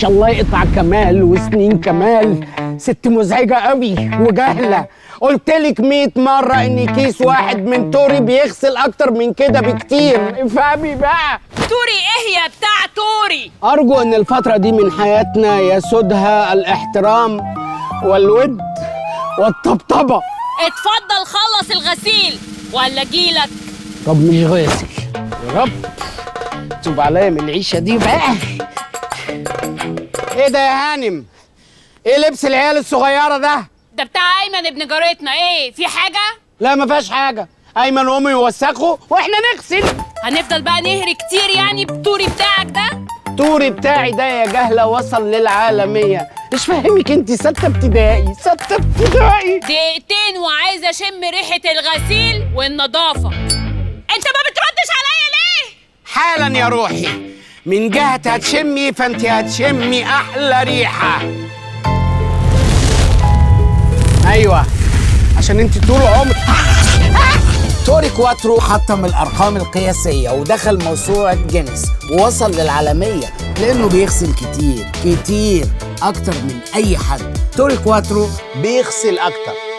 الله يقطع كمال وسنين كمال. ست مزعجة قوي وجهلة. قلتلك 100 مرة ان كيس واحد من توري بيغسل اكتر من كده بكتير. افهمي بقى. توري ايه يا بتاع توري؟ ارجو ان الفترة دي من حياتنا يسودها الاحترام والود والطبطبة. اتفضل خلص الغسيل ولا اجيلك؟ طب مش غاسل يا رب تب عليا من العيشة دي بقى. ايه ده يا هانم؟ ايه لبس العيال الصغيرة ده؟ ده بتاع ايمن ابن جارتنا. ايه في حاجة؟ لا ما فيهاش حاجة. ايمن وامي يوسخوا واحنا نغسل. هنفضل بقى نهري كتير يعني بالتوري بتاعك ده؟ توري بتاعي ده يا جهلة وصل للعالمية. مش فاهمك انت ستة ابتدائي. ستة ابتدائي. دقيقتين وعايزة اشم ريحة الغسيل والنظافة. انت ما بتردش عليا ليه؟ حالا يا روحي. من جهة هتشمي فانت هتشمي احلى ريحة. ايوه عشان انت طول عمرك. توري كواترو حطم الارقام القياسيه ودخل موسوعه جينيس ووصل للعالميه لانه بيغسل كتير كتير اكتر من اي حد. توري كواترو بيغسل اكتر.